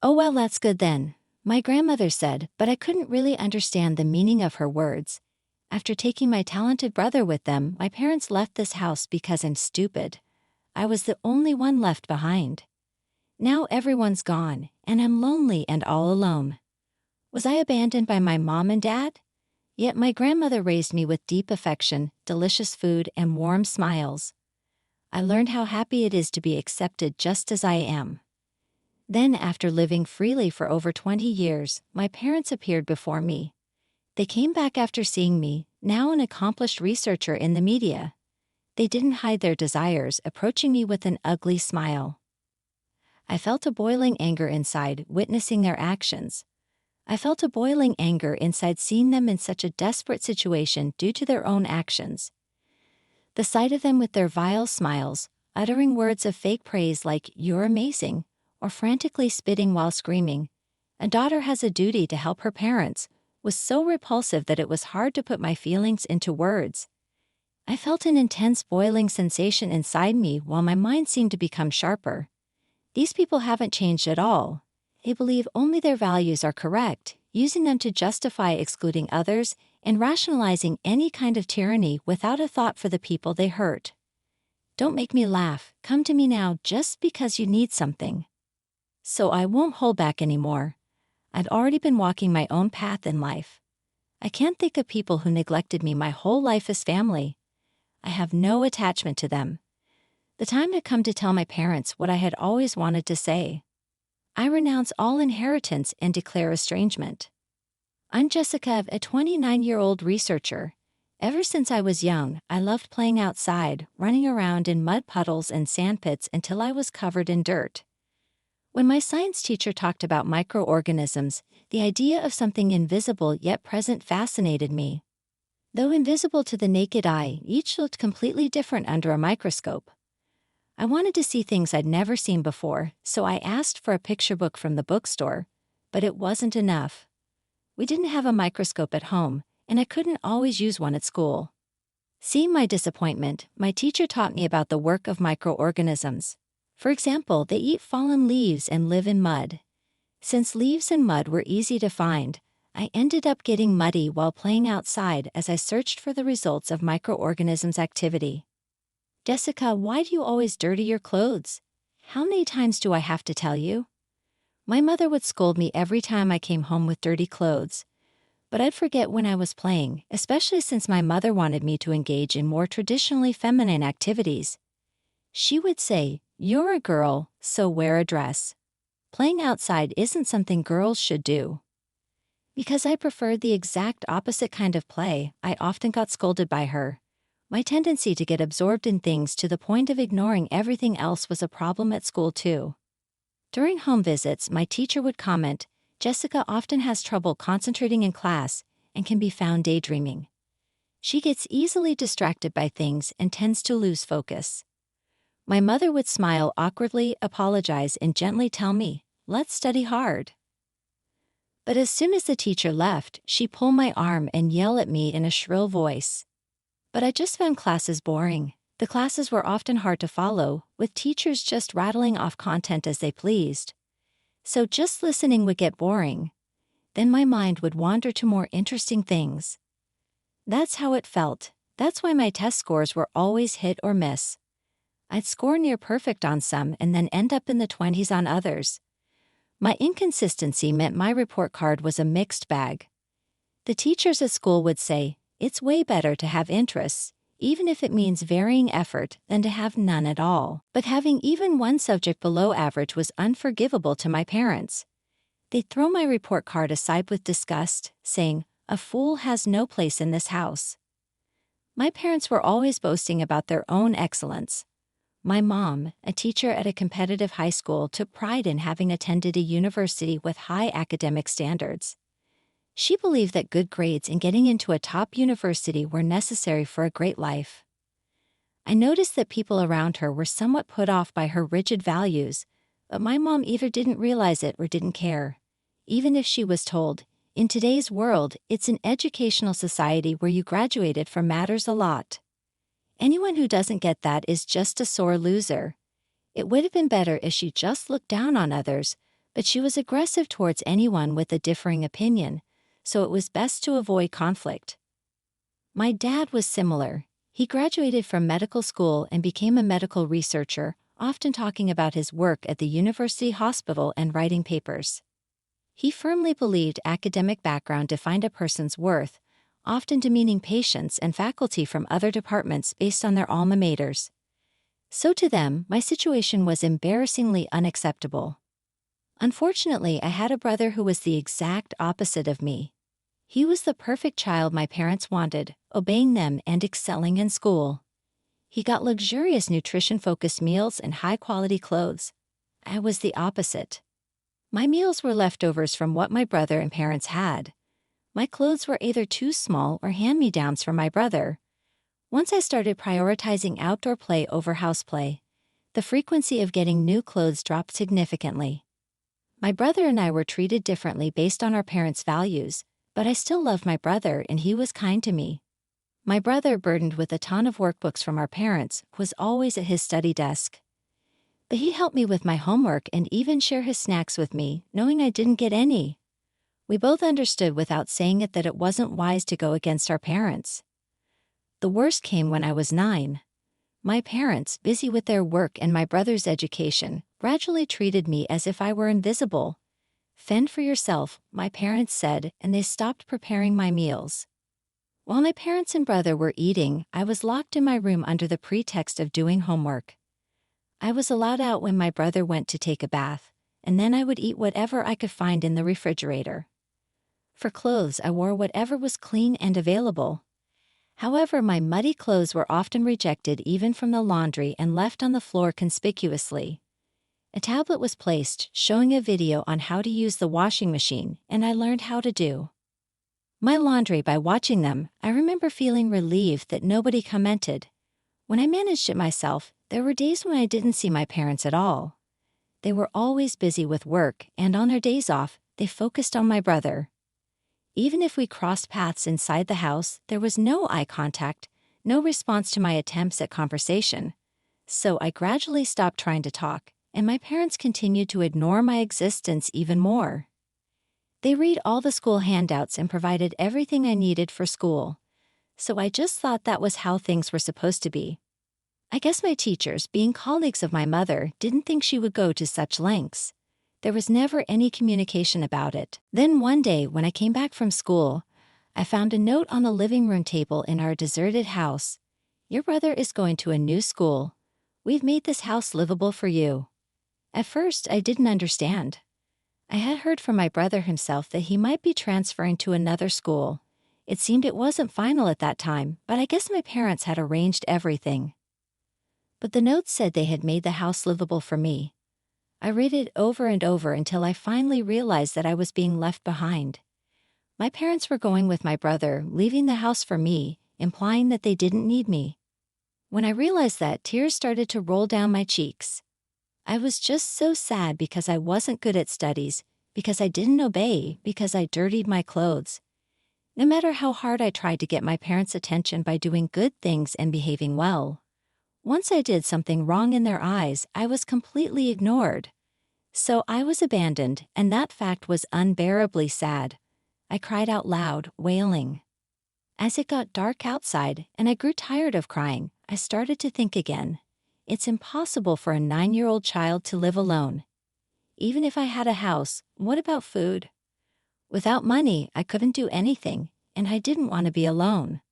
"Oh well, that's good then," my grandmother said, but I couldn't really understand the meaning of her words. After taking my talented brother with them, my parents left this house because I'm stupid. I was the only one left behind. Now everyone's gone, and I'm lonely and all alone. Was I abandoned by my mom and dad? Yet my grandmother raised me with deep affection, delicious food, and warm smiles. I learned how happy it is to be accepted just as I am. Then, after living freely for over 20 years, my parents appeared before me. They came back after seeing me, now an accomplished researcher in the media. They didn't hide their desires, approaching me with an ugly smile. I felt a boiling anger inside, witnessing their actions. I felt a boiling anger inside seeing them in such a desperate situation due to their own actions. The sight of them with their vile smiles, uttering words of fake praise like, "You're amazing," or frantically spitting while screaming, "A daughter has a duty to help her parents," was so repulsive that it was hard to put my feelings into words. I felt an intense boiling sensation inside me while my mind seemed to become sharper. These people haven't changed at all. They believe only their values are correct, using them to justify excluding others and rationalizing any kind of tyranny without a thought for the people they hurt. Don't make me laugh, come to me now just because you need something. So I won't hold back anymore. I've already been walking my own path in life. I can't think of people who neglected me my whole life as family. I have no attachment to them. The time had come to tell my parents what I had always wanted to say. I renounce all inheritance and declare estrangement. I'm Jessica, a 29-year-old researcher. Ever since I was young, I loved playing outside, running around in mud puddles and sandpits until I was covered in dirt. When my science teacher talked about microorganisms, the idea of something invisible yet present fascinated me. Though invisible to the naked eye, each looked completely different under a microscope. I wanted to see things I'd never seen before, so I asked for a picture book from the bookstore, but it wasn't enough. We didn't have a microscope at home, and I couldn't always use one at school. Seeing my disappointment, my teacher taught me about the work of microorganisms. For example, they eat fallen leaves and live in mud. Since leaves and mud were easy to find, I ended up getting muddy while playing outside as I searched for the results of microorganisms' activity. "Jessica, why do you always dirty your clothes? How many times do I have to tell you?" My mother would scold me every time I came home with dirty clothes. But I'd forget when I was playing, especially since my mother wanted me to engage in more traditionally feminine activities. She would say, "You're a girl, so wear a dress. Playing outside isn't something girls should do." Because I preferred the exact opposite kind of play, I often got scolded by her. My tendency to get absorbed in things to the point of ignoring everything else was a problem at school too. During home visits, my teacher would comment, "Jessica often has trouble concentrating in class and can be found daydreaming. She gets easily distracted by things and tends to lose focus." My mother would smile awkwardly, apologize, and gently tell me, "Let's study hard." But as soon as the teacher left, she'd pull my arm and yell at me in a shrill voice. But I just found classes boring. The classes were often hard to follow, with teachers just rattling off content as they pleased. So just listening would get boring. Then my mind would wander to more interesting things. That's how it felt. That's why my test scores were always hit or miss. I'd score near perfect on some and then end up in the 20s on others. My inconsistency meant my report card was a mixed bag. The teachers at school would say, "It's way better to have interests, even if it means varying effort, than to have none at all." But having even one subject below average was unforgivable to my parents. They'd throw my report card aside with disgust, saying, "A fool has no place in this house." My parents were always boasting about their own excellence. My mom, a teacher at a competitive high school, took pride in having attended a university with high academic standards. She believed that good grades and getting into a top university were necessary for a great life. I noticed that people around her were somewhat put off by her rigid values, but my mom either didn't realize it or didn't care. Even if she was told, "In today's world, it's an educational society where you graduated from matters a lot. Anyone who doesn't get that is just a sore loser." It would have been better if she just looked down on others, But she was aggressive towards anyone with a differing opinion, so it was best to avoid conflict. My dad was similar. He graduated from medical school and became a medical researcher, often talking about his work at the university hospital and writing papers. He firmly believed academic background defined a person's worth, often demeaning patients and faculty from other departments based on their alma maters. So to them, my situation was embarrassingly unacceptable. Unfortunately, I had a brother who was the exact opposite of me. He was the perfect child my parents wanted, obeying them and excelling in school. He got luxurious nutrition-focused meals and high-quality clothes. I was the opposite. My meals were leftovers from what my brother and parents had. My clothes were either too small or hand-me-downs from my brother. Once I started prioritizing outdoor play over house play, the frequency of getting new clothes dropped significantly. My brother and I were treated differently based on our parents' values, but I still loved my brother and he was kind to me. My brother, burdened with a ton of workbooks from our parents, was always at his study desk. But he helped me with my homework and even shared his snacks with me, knowing I didn't get any. We both understood without saying it that it wasn't wise to go against our parents. The worst came when I was 9. My parents, busy with their work and my brother's education, gradually treated me as if I were invisible. "Fend for yourself," my parents said, and they stopped preparing my meals. While my parents and brother were eating, I was locked in my room under the pretext of doing homework. I was allowed out when my brother went to take a bath, and then I would eat whatever I could find in the refrigerator. For clothes, I wore whatever was clean and available. However, my muddy clothes were often rejected even from the laundry and left on the floor conspicuously. A tablet was placed, showing a video on how to use the washing machine, and I learned how to do my laundry by watching them. I remember feeling relieved that nobody commented. When I managed it myself, there were days when I didn't see my parents at all. They were always busy with work, and on their days off, they focused on my brother. Even if we crossed paths inside the house, there was no eye contact, no response to my attempts at conversation. So I gradually stopped trying to talk, and my parents continued to ignore my existence even more. They read all the school handouts and provided everything I needed for school. So I just thought that was how things were supposed to be. I guess my teachers, being colleagues of my mother, didn't think she would go to such lengths. There was never any communication about it. Then one day, when I came back from school, I found a note on the living room table in our deserted house. "Your brother is going to a new school. We've made this house livable for you." At first, I didn't understand. I had heard from my brother himself that he might be transferring to another school. It seemed it wasn't final at that time, but I guess my parents had arranged everything. But the note said they had made the house livable for me. I read it over and over until I finally realized that I was being left behind. My parents were going with my brother, leaving the house for me, implying that they didn't need me. When I realized that, tears started to roll down my cheeks. I was just so sad because I wasn't good at studies, because I didn't obey, because I dirtied my clothes. No matter how hard I tried to get my parents' attention by doing good things and behaving well, once I did something wrong in their eyes, I was completely ignored. So I was abandoned, and that fact was unbearably sad. I cried out loud, wailing. As it got dark outside and I grew tired of crying, I started to think again. It's impossible for a 9-year-old child to live alone. Even if I had a house, what about food? Without money, I couldn't do anything, and I didn't want to be alone.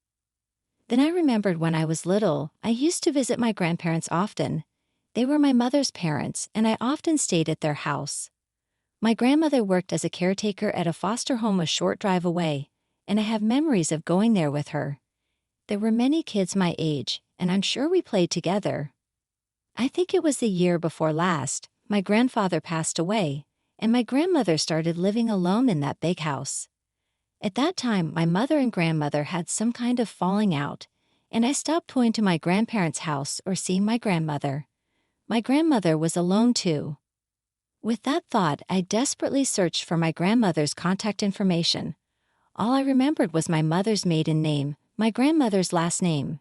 Then I remembered when I was little, I used to visit my grandparents often. They were my mother's parents, and I often stayed at their house. My grandmother worked as a caretaker at a foster home a short drive away, and I have memories of going there with her. There were many kids my age, and I'm sure we played together. I think it was the year before last, my grandfather passed away, and my grandmother started living alone in that big house. At that time, my mother and grandmother had some kind of falling out, and I stopped going to my grandparents' house or seeing my grandmother. My grandmother was alone too. With that thought, I desperately searched for my grandmother's contact information. All I remembered was my mother's maiden name, my grandmother's last name.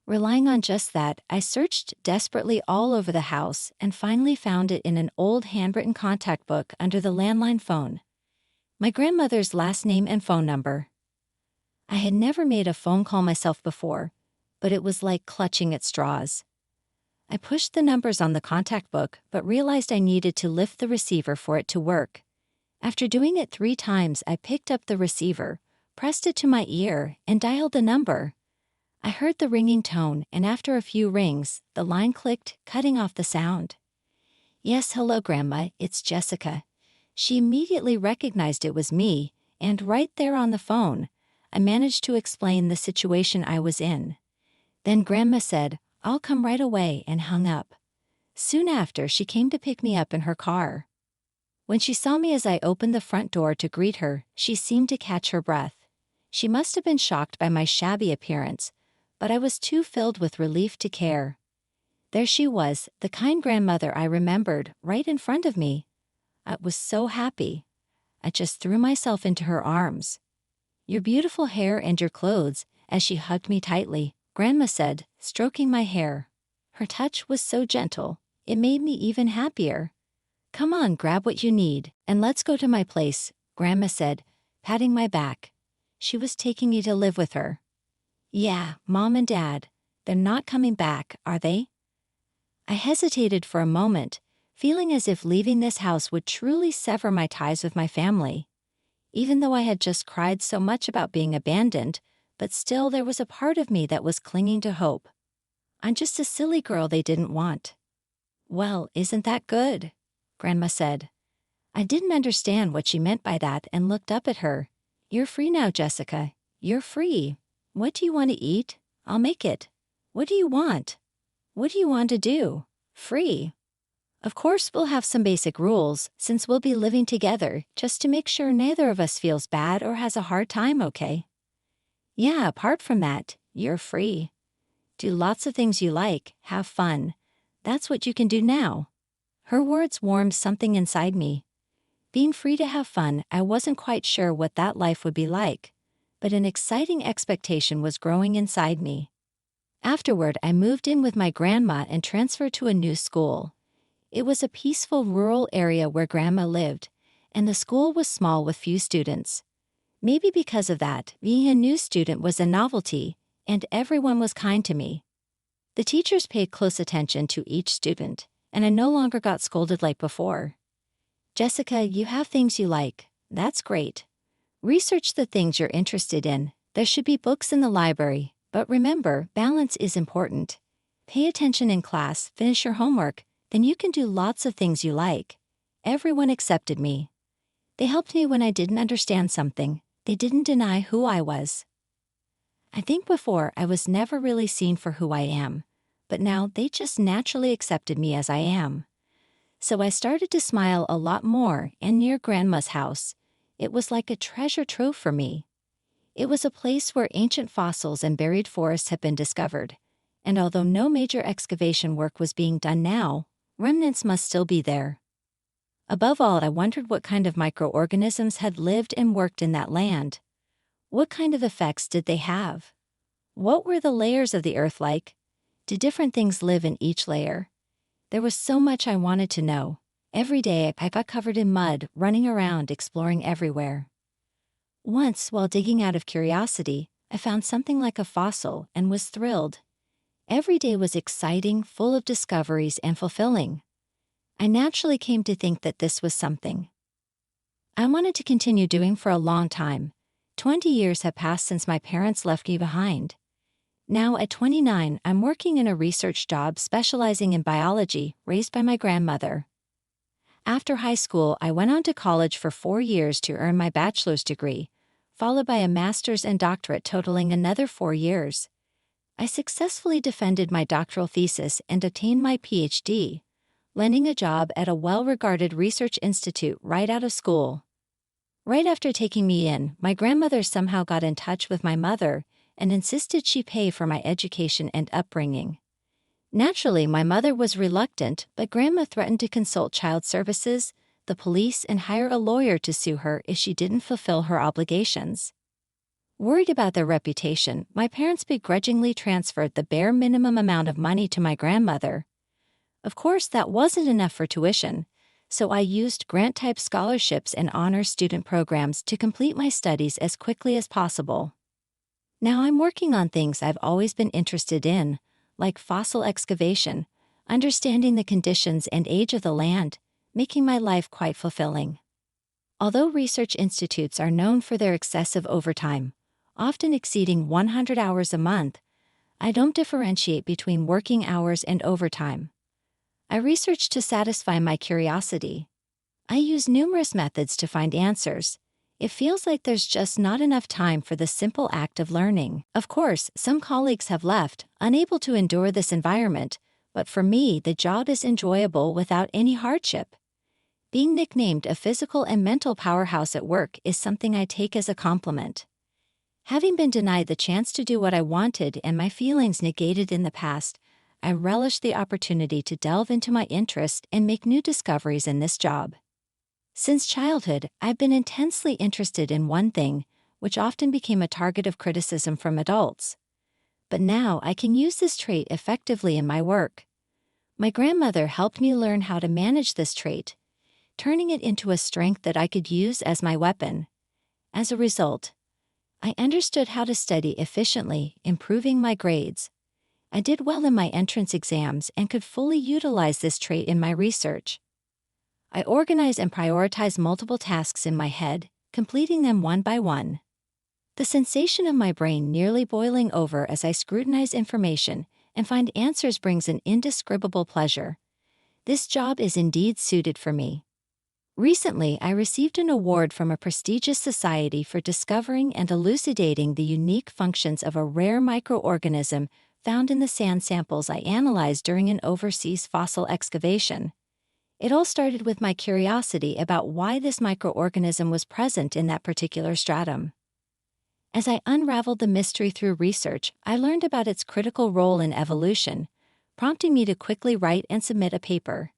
Relying on just that, I searched desperately all over the house and finally found it in an old handwritten contact book under the landline phone. My grandmother's last name and phone number. I had never made a phone call myself before, but it was like clutching at straws. I pushed the numbers on the contact book but realized I needed to lift the receiver for it to work. After doing it 3 times, I picked up the receiver, pressed it to my ear, and dialed the number. I heard the ringing tone, and after a few rings, the line clicked, cutting off the sound. "Yes, hello, Grandma, it's Jessica." She immediately recognized it was me, and right there on the phone, I managed to explain the situation I was in. Then Grandma said, "I'll come right away," and hung up. Soon after, she came to pick me up in her car. When she saw me as I opened the front door to greet her, she seemed to catch her breath. She must have been shocked by my shabby appearance, but I was too filled with relief to care. There she was, the kind grandmother I remembered, right in front of me. I was so happy. I just threw myself into her arms. "Your beautiful hair and your clothes," as she hugged me tightly, Grandma said, stroking my hair. Her touch was so gentle, it made me even happier. "Come on, grab what you need, and let's go to my place," Grandma said, patting my back. She was taking me to live with her. "Yeah, Mom and Dad, they're not coming back, are they?" I hesitated for a moment, feeling as if leaving this house would truly sever my ties with my family. Even though I had just cried so much about being abandoned, but still there was a part of me that was clinging to hope. "I'm just a silly girl they didn't want." "Well, isn't that good?" Grandma said. I didn't understand what she meant by that and looked up at her. "You're free now, Jessica. You're free. What do you want to eat? I'll make it. What do you want? What do you want to do? Free. Of course, we'll have some basic rules, since we'll be living together, just to make sure neither of us feels bad or has a hard time, okay? Yeah, apart from that, you're free. Do lots of things you like, have fun. That's what you can do now." Her words warmed something inside me. Being free to have fun, I wasn't quite sure what that life would be like, but an exciting expectation was growing inside me. Afterward, I moved in with my grandma and transferred to a new school. It was a peaceful rural area where Grandma lived, and the school was small with few students. Maybe because of that, being a new student was a novelty, and everyone was kind to me. The teachers paid close attention to each student, and I no longer got scolded like before. "Jessica, you have things you like. That's great. Research the things you're interested in. There should be books in the library, but remember, balance is important. Pay attention in class, finish your homework, then you can do lots of things you like." Everyone accepted me. They helped me when I didn't understand something. They didn't deny who I was. I think before I was never really seen for who I am, but now they just naturally accepted me as I am. So I started to smile a lot more, and near Grandma's house, it was like a treasure trove for me. It was a place where ancient fossils and buried forests had been discovered, and although no major excavation work was being done now, remnants must still be there. Above all, I wondered what kind of microorganisms had lived and worked in that land. What kind of effects did they have? What were the layers of the earth like? Did different things live in each layer? There was so much I wanted to know. Every day I got covered in mud, running around, exploring everywhere. Once, while digging out of curiosity, I found something like a fossil and was thrilled. Every day was exciting, full of discoveries, and fulfilling. I naturally came to think that this was something I wanted to continue doing for a long time. 20 years have passed since my parents left me behind. Now, at 29, I'm working in a research job specializing in biology, raised by my grandmother. After high school, I went on to college for 4 years to earn my bachelor's degree, followed by a master's and doctorate totaling another 4 years. I successfully defended my doctoral thesis and obtained my PhD, landing a job at a well-regarded research institute right out of school. Right after taking me in, my grandmother somehow got in touch with my mother and insisted she pay for my education and upbringing. Naturally, my mother was reluctant, but Grandma threatened to consult child services, the police, and hire a lawyer to sue her if she didn't fulfill her obligations. Worried about their reputation, my parents begrudgingly transferred the bare minimum amount of money to my grandmother. Of course, that wasn't enough for tuition, so I used grant-type scholarships and honor student programs to complete my studies as quickly as possible. Now I'm working on things I've always been interested in, like fossil excavation, understanding the conditions and age of the land, making my life quite fulfilling. Although research institutes are known for their excessive overtime, often exceeding 100 hours a month, I don't differentiate between working hours and overtime. I research to satisfy my curiosity. I use numerous methods to find answers. It feels like there's just not enough time for the simple act of learning. Of course, some colleagues have left, unable to endure this environment, but for me, the job is enjoyable without any hardship. Being nicknamed a physical and mental powerhouse at work is something I take as a compliment. Having been denied the chance to do what I wanted and my feelings negated in the past, I relish the opportunity to delve into my interest and make new discoveries in this job. Since childhood, I've been intensely interested in one thing, which often became a target of criticism from adults. But now I can use this trait effectively in my work. My grandmother helped me learn how to manage this trait, turning it into a strength that I could use as my weapon. As a result, I understood how to study efficiently, improving my grades. I did well in my entrance exams and could fully utilize this trait in my research. I organize and prioritize multiple tasks in my head, completing them one by one. The sensation of my brain nearly boiling over as I scrutinize information and find answers brings an indescribable pleasure. This job is indeed suited for me. Recently, I received an award from a prestigious society for discovering and elucidating the unique functions of a rare microorganism found in the sand samples I analyzed during an overseas fossil excavation. It all started with my curiosity about why this microorganism was present in that particular stratum. As I unraveled the mystery through research, I learned about its critical role in evolution, prompting me to quickly write and submit a paper.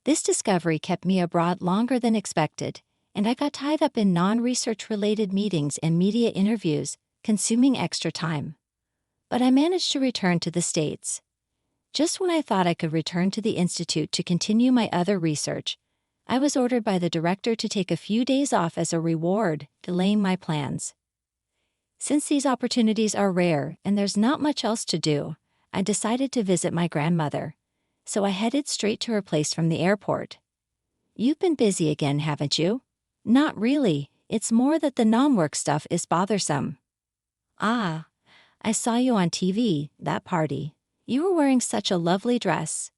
This discovery kept me abroad longer than expected, and I got tied up in non-research-related meetings and media interviews, consuming extra time. But I managed to return to the States. Just when I thought I could return to the Institute to continue my other research, I was ordered by the director to take a few days off as a reward, delaying my plans. Since these opportunities are rare and there's not much else to do, I decided to visit my grandmother, so I headed straight to her place from the airport. "You've been busy again, haven't you?" "Not really, it's more that the non-work stuff is bothersome." "Ah, I saw you on TV, that party. You were wearing such a lovely dress."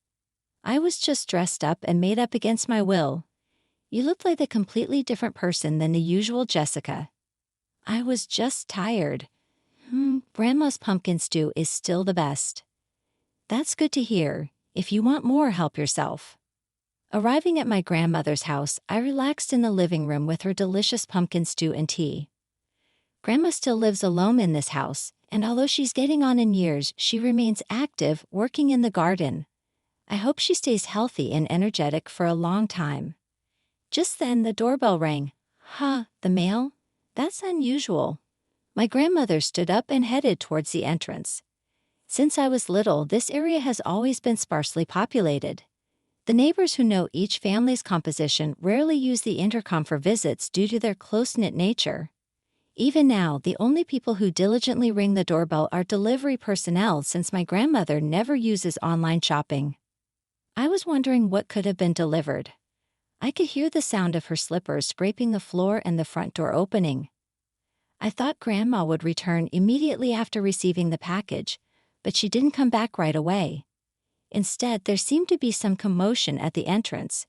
"I was just dressed up and made up against my will. You looked like a completely different person than the usual Jessica." "I was just tired." Grandma's pumpkin stew is still the best." "That's good to hear. If you want more, help yourself." Arriving at my grandmother's house, I relaxed in the living room with her delicious pumpkin stew and tea. Grandma still lives alone in this house, and although she's getting on in years, she remains active, working in the garden. I hope she stays healthy and energetic for a long time. Just then the doorbell rang. The mail? That's unusual. My grandmother stood up and headed towards the entrance. Since I was little, this area has always been sparsely populated. The neighbors who know each family's composition rarely use the intercom for visits due to their close-knit nature. Even now, the only people who diligently ring the doorbell are delivery personnel since my grandmother never uses online shopping. I was wondering what could have been delivered. I could hear the sound of her slippers scraping the floor and the front door opening. I thought Grandma would return immediately after receiving the package, but she didn't come back right away. Instead, there seemed to be some commotion at the entrance.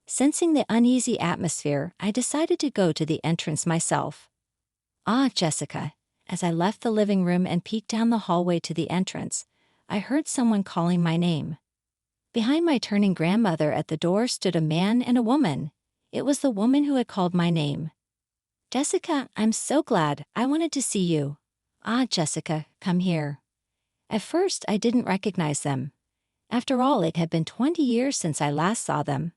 Sensing the uneasy atmosphere, I decided to go to the entrance myself. "Ah, Jessica." As I left the living room and peeked down the hallway to the entrance, I heard someone calling my name. Behind my turning grandmother at the door stood a man and a woman. It was the woman who had called my name. "Jessica, I'm so glad. I wanted to see you." "Ah, Jessica, come here." At first, I didn't recognize them. After all, it had been 20 years since I last saw them.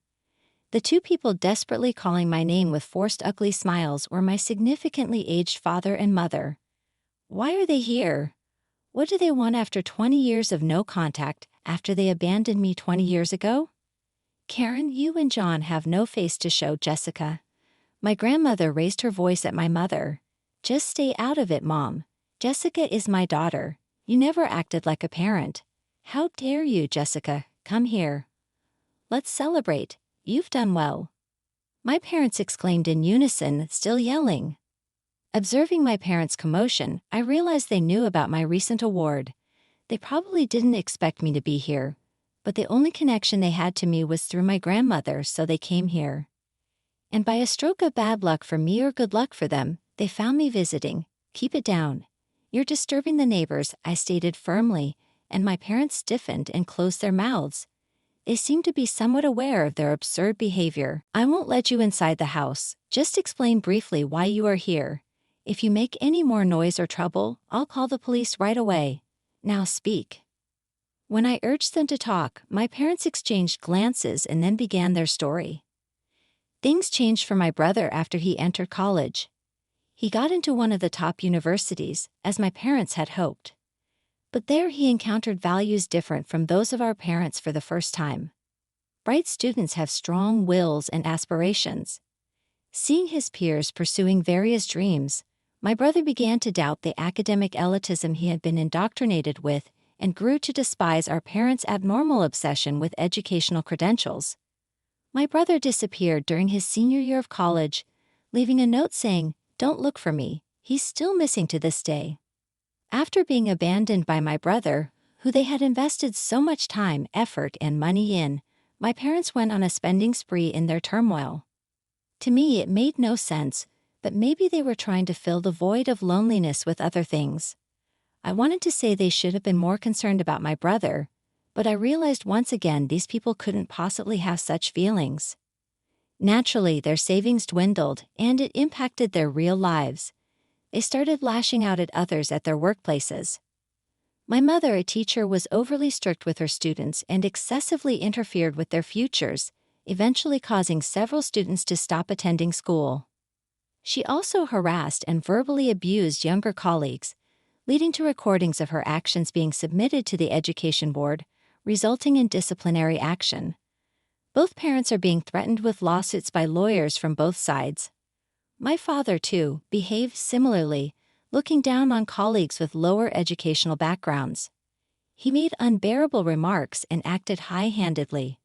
The two people desperately calling my name with forced ugly smiles were my significantly aged father and mother. Why are they here? What do they want after 20 years of no contact, after they abandoned me 20 years ago? Karen, you and John have no face to show, Jessica. My grandmother raised her voice at my mother. Just stay out of it, Mom. Jessica is my daughter. You never acted like a parent. How dare you, Jessica? Come here. Let's celebrate. You've done well. My parents exclaimed in unison, still yelling. Observing my parents' commotion, I realized they knew about my recent award. They probably didn't expect me to be here, but the only connection they had to me was through my grandmother, so they came here. And by a stroke of bad luck for me or good luck for them, they found me visiting. Keep it down. You're disturbing the neighbors, I stated firmly, and my parents stiffened and closed their mouths. They seemed to be somewhat aware of their absurd behavior. I won't let you inside the house. Just explain briefly why you are here. If you make any more noise or trouble, I'll call the police right away. Now speak. When I urged them to talk, my parents exchanged glances and then began their story. Things changed for my brother after he entered college. He got into one of the top universities, as my parents had hoped. But there he encountered values different from those of our parents for the first time. Bright students have strong wills and aspirations. Seeing his peers pursuing various dreams, my brother began to doubt the academic elitism he had been indoctrinated with and grew to despise our parents' abnormal obsession with educational credentials. My brother disappeared during his senior year of college, leaving a note saying, "Don't look for me." He's still missing to this day. After being abandoned by my brother, who they had invested so much time, effort, and money in, my parents went on a spending spree in their turmoil. To me, it made no sense, but maybe they were trying to fill the void of loneliness with other things. I wanted to say they should have been more concerned about my brother, but I realized once again these people couldn't possibly have such feelings. Naturally, their savings dwindled, and it impacted their real lives. They started lashing out at others at their workplaces. My mother, a teacher, was overly strict with her students and excessively interfered with their futures, eventually causing several students to stop attending school. She also harassed and verbally abused younger colleagues, leading to recordings of her actions being submitted to the Education Board, resulting in disciplinary action. Both parents are being threatened with lawsuits by lawyers from both sides. My father, too, behaved similarly, looking down on colleagues with lower educational backgrounds. He made unbearable remarks and acted high-handedly.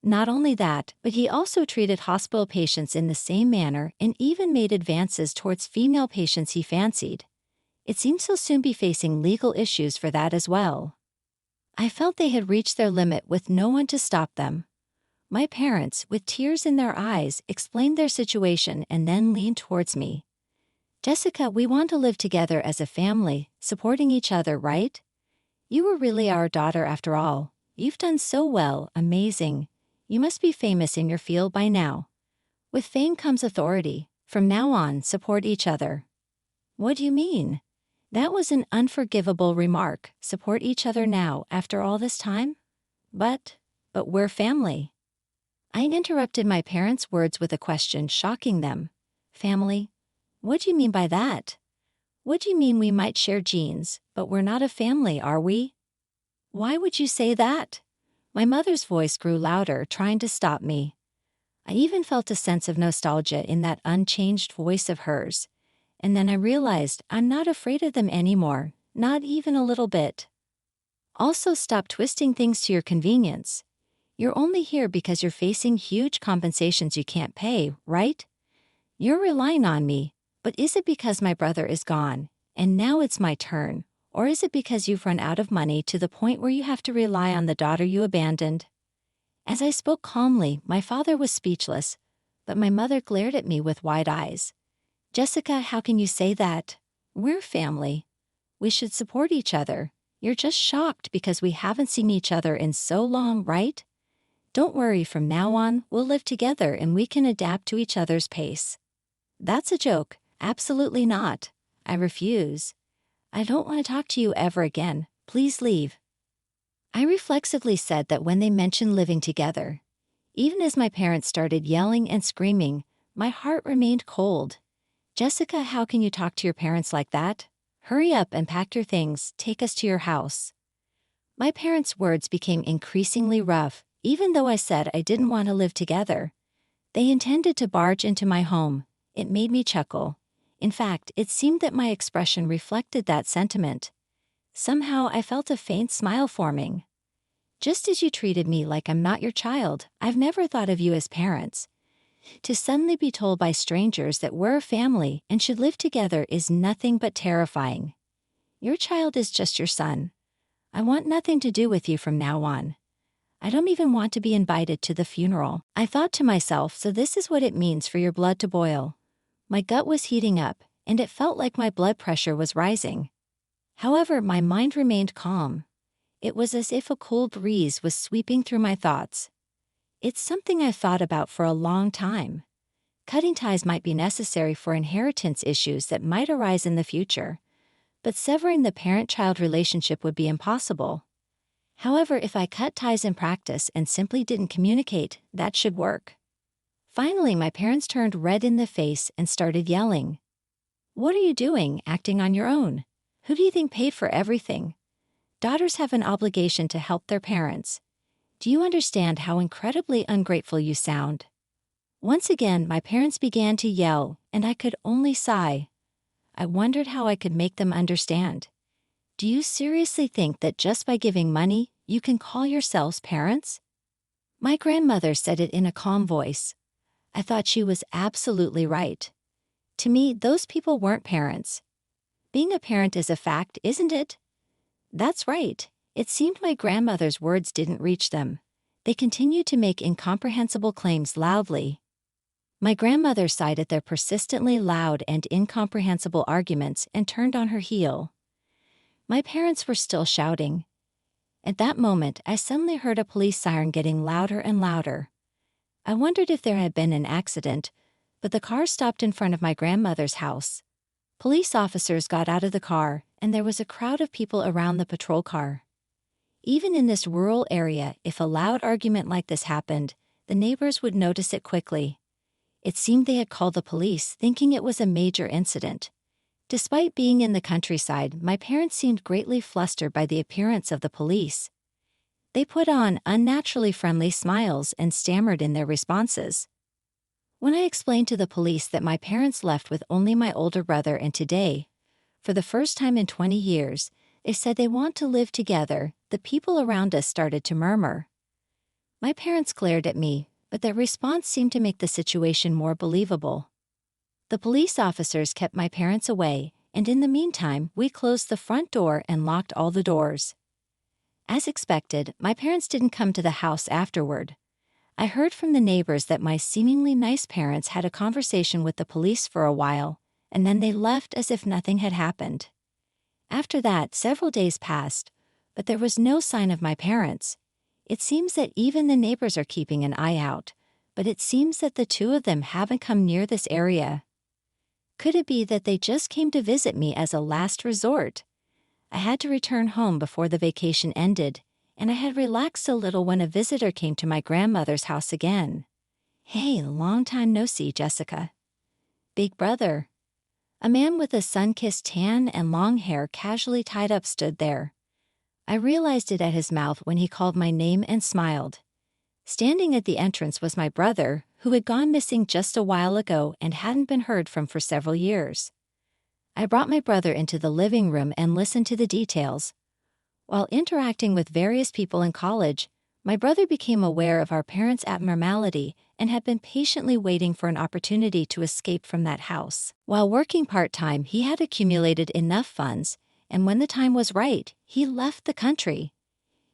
Not only that, but he also treated hospital patients in the same manner and even made advances towards female patients he fancied. It seems he'll soon be facing legal issues for that as well. I felt they had reached their limit with no one to stop them. My parents, with tears in their eyes, explained their situation and then leaned towards me. "Jessica, we want to live together as a family, supporting each other, right? You were really our daughter after all. You've done so well, amazing. You must be famous in your field by now. With fame comes authority. From now on, support each other." What do you mean? That was an unforgivable remark. Support each other now, after all this time? But we're family. I interrupted my parents' words with a question, shocking them. Family? What do you mean by that? What do you mean we might share genes, but we're not a family, are we? Why would you say that? My mother's voice grew louder, trying to stop me. I even felt a sense of nostalgia in that unchanged voice of hers. And then I realized I'm not afraid of them anymore, not even a little bit. Also, stop twisting things to your convenience. You're only here because you're facing huge compensations you can't pay, right? You're relying on me, but is it because my brother is gone, and now it's my turn, or is it because you've run out of money to the point where you have to rely on the daughter you abandoned? As I spoke calmly, my father was speechless, but my mother glared at me with wide eyes. "Jessica, how can you say that? We're family. We should support each other. You're just shocked because we haven't seen each other in so long, right? Don't worry, from now on, we'll live together and we can adapt to each other's pace." "That's a joke." "Absolutely not. I refuse. I don't want to talk to you ever again. Please leave." I reflexively said that when they mentioned living together. Even as my parents started yelling and screaming, my heart remained cold. "Jessica, how can you talk to your parents like that?" Hurry up and pack your things, take us to your house. My parents' words became increasingly rough, even though I said I didn't want to live together. They intended to barge into my home. It made me chuckle. In fact, it seemed that my expression reflected that sentiment. Somehow I felt a faint smile forming. Just as you treated me like I'm not your child, I've never thought of you as parents. To suddenly be told by strangers that we're a family and should live together is nothing but terrifying. Your child is just your son. I want nothing to do with you from now on. I don't even want to be invited to the funeral. I thought to myself, so this is what it means for your blood to boil. My gut was heating up, and it felt like my blood pressure was rising. However, my mind remained calm. It was as if a cool breeze was sweeping through my thoughts. It's something I've thought about for a long time. Cutting ties might be necessary for inheritance issues that might arise in the future, but severing the parent-child relationship would be impossible. However, if I cut ties in practice and simply didn't communicate, that should work. Finally, my parents turned red in the face and started yelling. "What are you doing, acting on your own? Who do you think paid for everything? Daughters have an obligation to help their parents. Do you understand how incredibly ungrateful you sound?" Once again, my parents began to yell, and I could only sigh. I wondered how I could make them understand. Do you seriously think that just by giving money, you can call yourselves parents? My grandmother said it in a calm voice. I thought she was absolutely right. To me, those people weren't parents. Being a parent is a fact, isn't it? That's right. It seemed my grandmother's words didn't reach them. They continued to make incomprehensible claims loudly. My grandmother sighed at their persistently loud and incomprehensible arguments and turned on her heel. My parents were still shouting. At that moment, I suddenly heard a police siren getting louder and louder. I wondered if there had been an accident, but the car stopped in front of my grandmother's house. Police officers got out of the car, and there was a crowd of people around the patrol car. Even in this rural area, if a loud argument like this happened, the neighbors would notice it quickly. It seemed they had called the police, thinking it was a major incident. Despite being in the countryside, my parents seemed greatly flustered by the appearance of the police. They put on unnaturally friendly smiles and stammered in their responses. When I explained to the police that my parents left with only my older brother and today, for the first time in 20 years, they said they want to live together, the people around us started to murmur. My parents glared at me, but their response seemed to make the situation more believable. The police officers kept my parents away, and in the meantime, we closed the front door and locked all the doors. As expected, my parents didn't come to the house afterward. I heard from the neighbors that my seemingly nice parents had a conversation with the police for a while, and then they left as if nothing had happened. After that, several days passed, but there was no sign of my parents. It seems that even the neighbors are keeping an eye out, but it seems that the two of them haven't come near this area. Could it be that they just came to visit me as a last resort? I had to return home before the vacation ended, and I had relaxed a little when a visitor came to my grandmother's house again. "Hey, long time no see, Jessica." "Big brother." A man with a sun-kissed tan and long hair casually tied up stood there. I realized it at his mouth when he called my name and smiled. Standing at the entrance was my brother, who had gone missing just a while ago and hadn't been heard from for several years. I brought my brother into the living room and listened to the details. While interacting with various people in college, my brother became aware of our parents' abnormality and had been patiently waiting for an opportunity to escape from that house. While working part-time, he had accumulated enough funds, and when the time was right, he left the country.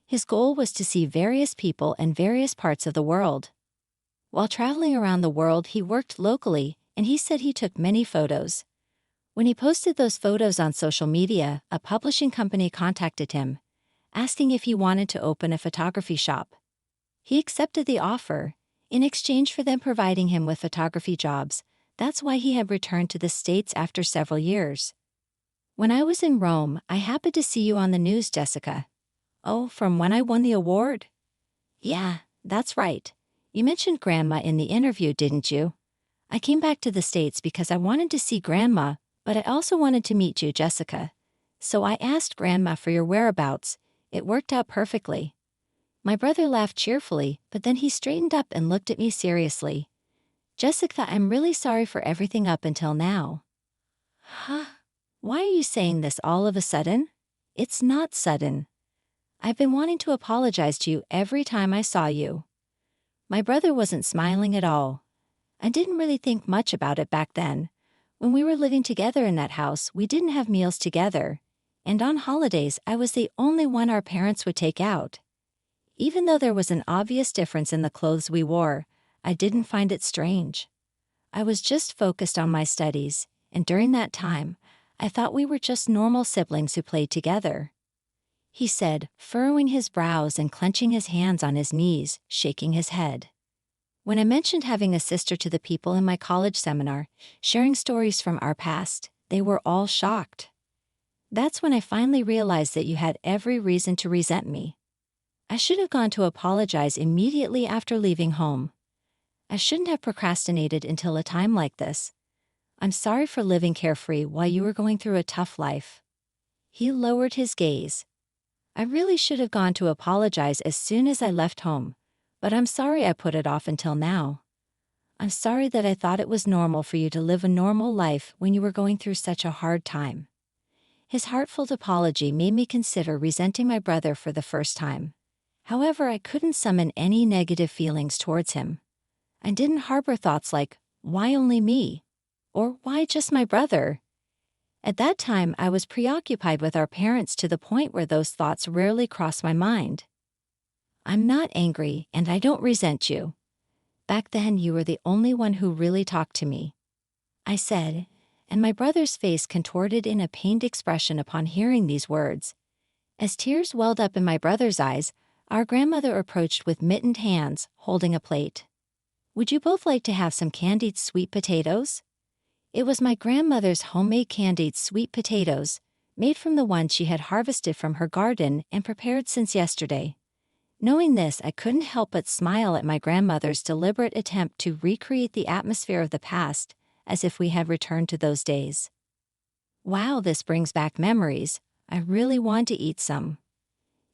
His goal was to see various people in various parts of the world. While traveling around the world, he worked locally, and he said he took many photos. When he posted those photos on social media, a publishing company contacted him, asking if he wanted to open a photography shop. He accepted the offer, in exchange for them providing him with photography jobs. That's why he had returned to the States after several years. "When I was in Rome, I happened to see you on the news, Jessica." "Oh, from when I won the award?" "Yeah, that's right. You mentioned Grandma in the interview, didn't you? I came back to the States because I wanted to see Grandma, but I also wanted to meet you, Jessica. So I asked Grandma for your whereabouts. It worked out perfectly. My brother laughed cheerfully, but then he straightened up and looked at me seriously. Jessica, I'm really sorry for everything up until now. Huh? Why are you saying this all of a sudden? It's not sudden. I've been wanting to apologize to you every time I saw you. My brother wasn't smiling at all. I didn't really think much about it back then. When we were living together in that house, we didn't have meals together. And on holidays, I was the only one our parents would take out. Even though there was an obvious difference in the clothes we wore, I didn't find it strange. I was just focused on my studies, and during that time, I thought we were just normal siblings who played together. He said, furrowing his brows and clenching his hands on his knees, shaking his head. When I mentioned having a sister to the people in my college seminar, sharing stories from our past, they were all shocked. That's when I finally realized that you had every reason to resent me. I should have gone to apologize immediately after leaving home. I shouldn't have procrastinated until a time like this. I'm sorry for living carefree while you were going through a tough life. He lowered his gaze. I really should have gone to apologize as soon as I left home, but I'm sorry I put it off until now. I'm sorry that I thought it was normal for you to live a normal life when you were going through such a hard time. His heartfelt apology made me consider resenting my brother for the first time. However, I couldn't summon any negative feelings towards him. I didn't harbor thoughts like, why only me? Or why just my brother? At that time, I was preoccupied with our parents to the point where those thoughts rarely crossed my mind. I'm not angry, and I don't resent you. Back then, you were the only one who really talked to me, I said, and my brother's face contorted in a pained expression upon hearing these words. As tears welled up in my brother's eyes, our grandmother approached with mittened hands, holding a plate. Would you both like to have some candied sweet potatoes? It was my grandmother's homemade candied sweet potatoes, made from the ones she had harvested from her garden and prepared since yesterday. Knowing this, I couldn't help but smile at my grandmother's deliberate attempt to recreate the atmosphere of the past, as if we had returned to those days. Wow, this brings back memories. I really want to eat some.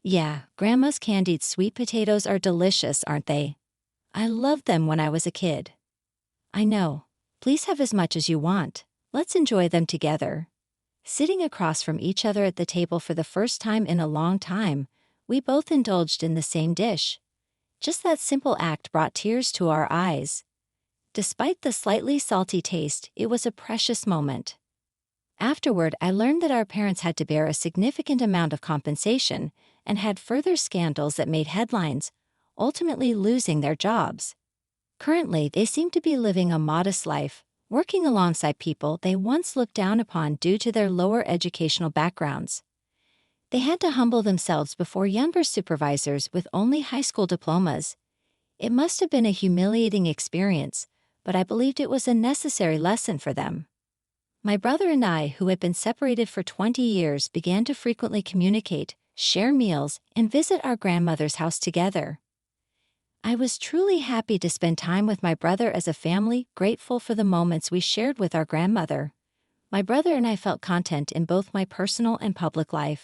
Yeah, Grandma's candied sweet potatoes are delicious, aren't they? I loved them when I was a kid. I know. Please have as much as you want. Let's enjoy them together. Sitting across from each other at the table for the first time in a long time, we both indulged in the same dish. Just that simple act brought tears to our eyes. Despite the slightly salty taste, it was a precious moment. Afterward, I learned that our parents had to bear a significant amount of compensation and had further scandals that made headlines, ultimately losing their jobs. Currently, they seem to be living a modest life, working alongside people they once looked down upon due to their lower educational backgrounds. They had to humble themselves before younger supervisors with only high school diplomas. It must have been a humiliating experience, but I believed it was a necessary lesson for them. My brother and I, who had been separated for 20 years, began to frequently communicate, share meals, and visit our grandmother's house together. I was truly happy to spend time with my brother as a family, grateful for the moments we shared with our grandmother. My brother and I felt content in both my personal and public life.